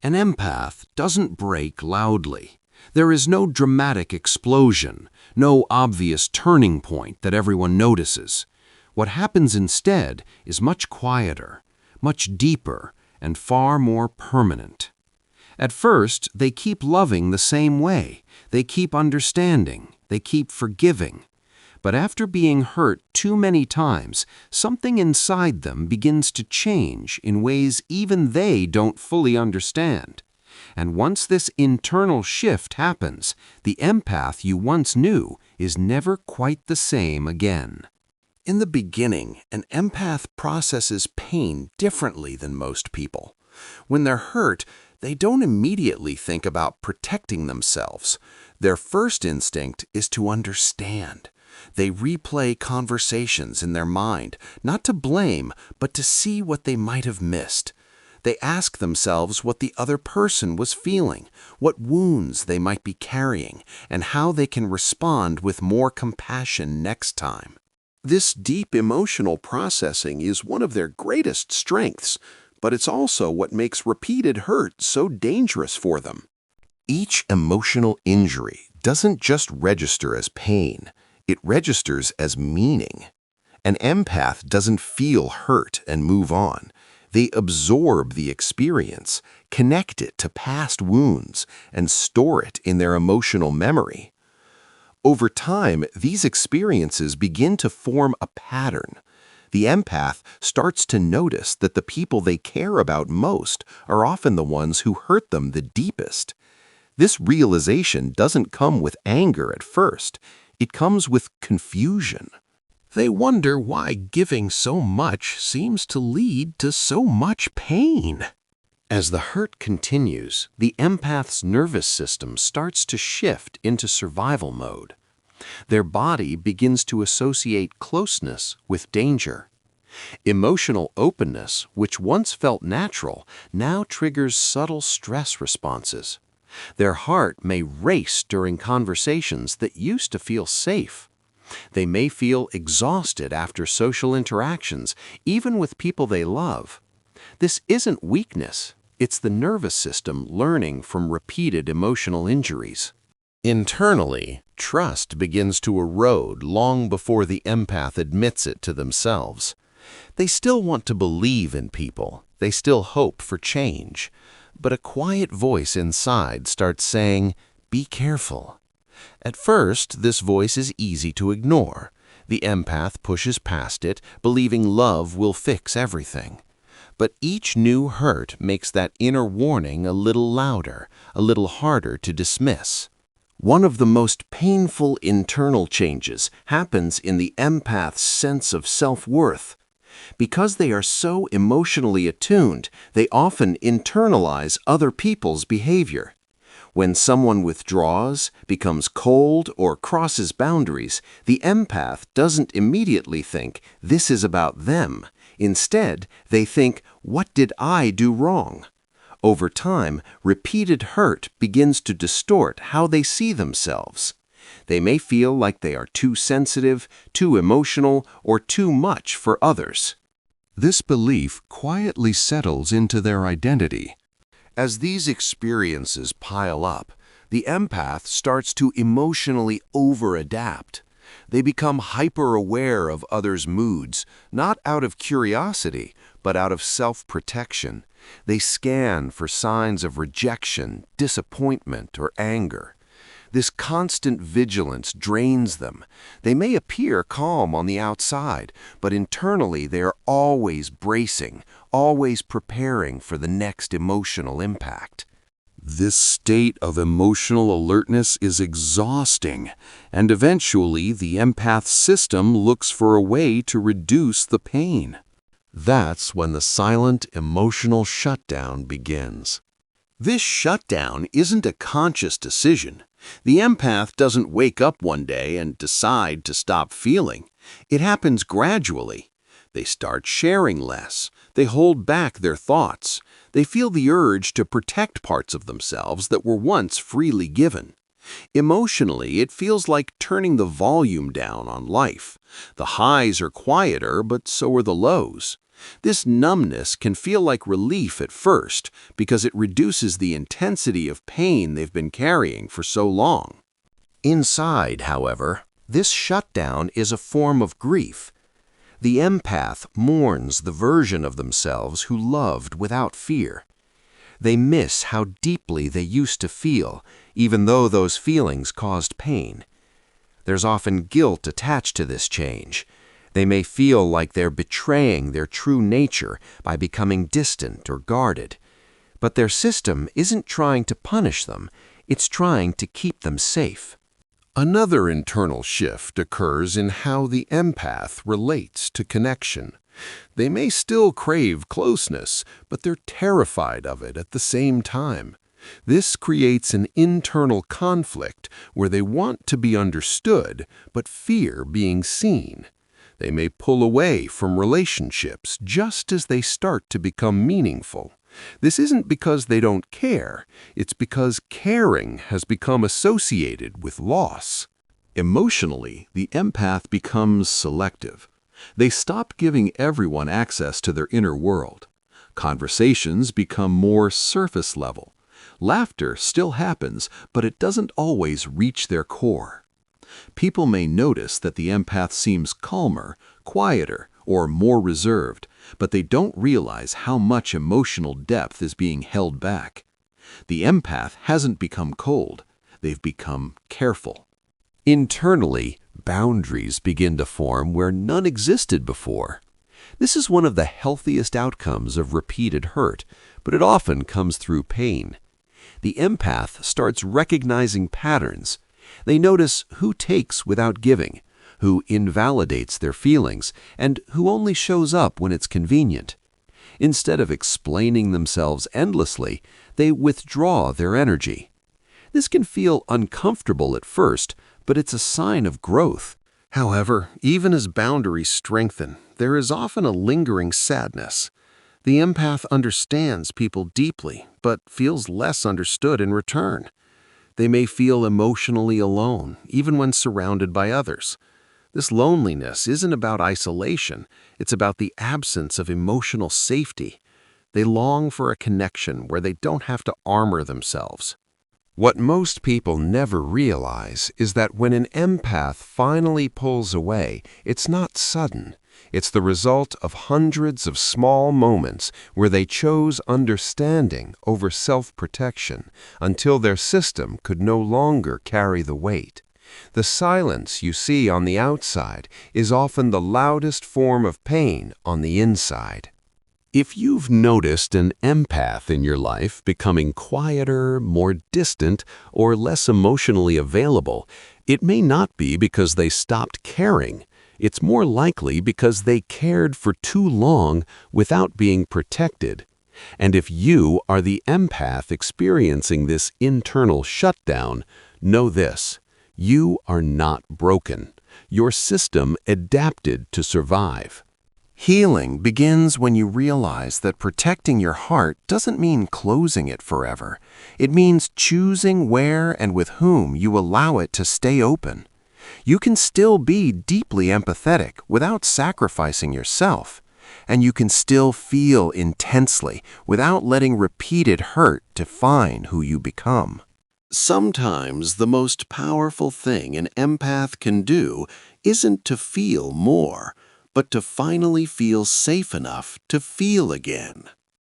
An empath doesn't break loudly. There is no dramatic explosion, no obvious turning point that everyone notices. What happens instead is much quieter, much deeper, and far more permanent. At first, they keep loving the same way. They keep understanding. They keep forgiving. But after being hurt too many times, something inside them begins to change in ways even they don't fully understand. And once this internal shift happens, the empath you once knew is never quite the same again. In the beginning, an empath processes pain differently than most people. When they're hurt, they don't immediately think about protecting themselves. Their first instinct is to understand. They replay conversations in their mind, not to blame, but to see what they might have missed. They ask themselves what the other person was feeling, what wounds they might be carrying, and how they can respond with more compassion next time. This deep emotional processing is one of their greatest strengths, but it's also what makes repeated hurt so dangerous for them. Each emotional injury doesn't just register as pain, it registers as meaning. An empath doesn't feel hurt and move on. They absorb the experience, connect it to past wounds, and store it in their emotional memory. Over time, these experiences begin to form a pattern. The empath starts to notice that the people they care about most are often the ones who hurt them the deepest. This realization doesn't come with anger at first. It comes with confusion. They wonder why giving so much seems to lead to so much pain. As the hurt continues, the empath's nervous system starts to shift into survival mode. Their body begins to associate closeness with danger. Emotional openness, which once felt natural, now triggers subtle stress responses. Their heart may race during conversations that used to feel safe. They may feel exhausted after social interactions, even with people they love. This isn't weakness, it's the nervous system learning from repeated emotional injuries. Internally, trust begins to erode long before the empath admits it to themselves. They still want to believe in people, they still hope for change, but a quiet voice inside starts saying, "Be careful." At first, this voice is easy to ignore. The empath pushes past it, believing love will fix everything. But each new hurt makes that inner warning a little louder, a little harder to dismiss. One of the most painful internal changes happens in the empath's sense of self-worth. Because they are so emotionally attuned, they often internalize other people's behavior. When someone withdraws, becomes cold, or crosses boundaries, the empath doesn't immediately think, "This is about them." Instead, they think, "What did I do wrong?" Over time, repeated hurt begins to distort how they see themselves. They may feel like they are too sensitive, too emotional, or too much for others. This belief quietly settles into their identity. As these experiences pile up, the empath starts to emotionally over-adapt. They become hyper-aware of others' moods, not out of curiosity, but out of self-protection. They scan for signs of rejection, disappointment, or anger. This constant vigilance drains them. They may appear calm on the outside, but internally they are always bracing, always preparing for the next emotional impact. This state of emotional alertness is exhausting, and eventually the empath system looks for a way to reduce the pain. That's when the silent emotional shutdown begins. This shutdown isn't a conscious decision. The empath doesn't wake up one day and decide to stop feeling. It happens gradually. They start sharing less. They hold back their thoughts. They feel the urge to protect parts of themselves that were once freely given. Emotionally, it feels like turning the volume down on life. The highs are quieter, but so are the lows. This numbness can feel like relief at first because it reduces the intensity of pain they've been carrying for so long. Inside, however, this shutdown is a form of grief. The empath mourns the version of themselves who loved without fear. They miss how deeply they used to feel, even though those feelings caused pain. There's often guilt attached to this change. They may feel like they're betraying their true nature by becoming distant or guarded. But their system isn't trying to punish them, it's trying to keep them safe. Another internal shift occurs in how the empath relates to connection. They may still crave closeness, but they're terrified of it at the same time. This creates an internal conflict where they want to be understood, but fear being seen. They may pull away from relationships just as they start to become meaningful. This isn't because they don't care, it's because caring has become associated with loss. Emotionally, the empath becomes selective. They stop giving everyone access to their inner world. Conversations become more surface level. Laughter still happens, but it doesn't always reach their core. People may notice that the empath seems calmer, quieter, or more reserved, but they don't realize how much emotional depth is being held back. The empath hasn't become cold, they've become careful. Internally, boundaries begin to form where none existed before. This is one of the healthiest outcomes of repeated hurt, but it often comes through pain. The empath starts recognizing patterns. They notice who takes without giving, who invalidates their feelings, and who only shows up when it's convenient. Instead of explaining themselves endlessly, they withdraw their energy. This can feel uncomfortable at first, but it's a sign of growth. However, even as boundaries strengthen, there is often a lingering sadness. The empath understands people deeply, but feels less understood in return. They may feel emotionally alone, even when surrounded by others. This loneliness isn't about isolation, it's about the absence of emotional safety. They long for a connection where they don't have to armor themselves. What most people never realize is that when an empath finally pulls away, it's not sudden. It's the result of hundreds of small moments where they chose understanding over self-protection until their system could no longer carry the weight. The silence you see on the outside is often the loudest form of pain on the inside. If you've noticed an empath in your life becoming quieter, more distant, or less emotionally available, it may not be because they stopped caring. It's more likely because they cared for too long without being protected. And if you are the empath experiencing this internal shutdown, know this: you are not broken. Your system adapted to survive. Healing begins when you realize that protecting your heart doesn't mean closing it forever. It means choosing where and with whom you allow it to stay open. You can still be deeply empathetic without sacrificing yourself, and you can still feel intensely without letting repeated hurt define who you become. Sometimes the most powerful thing an empath can do isn't to feel more, but to finally feel safe enough to feel again.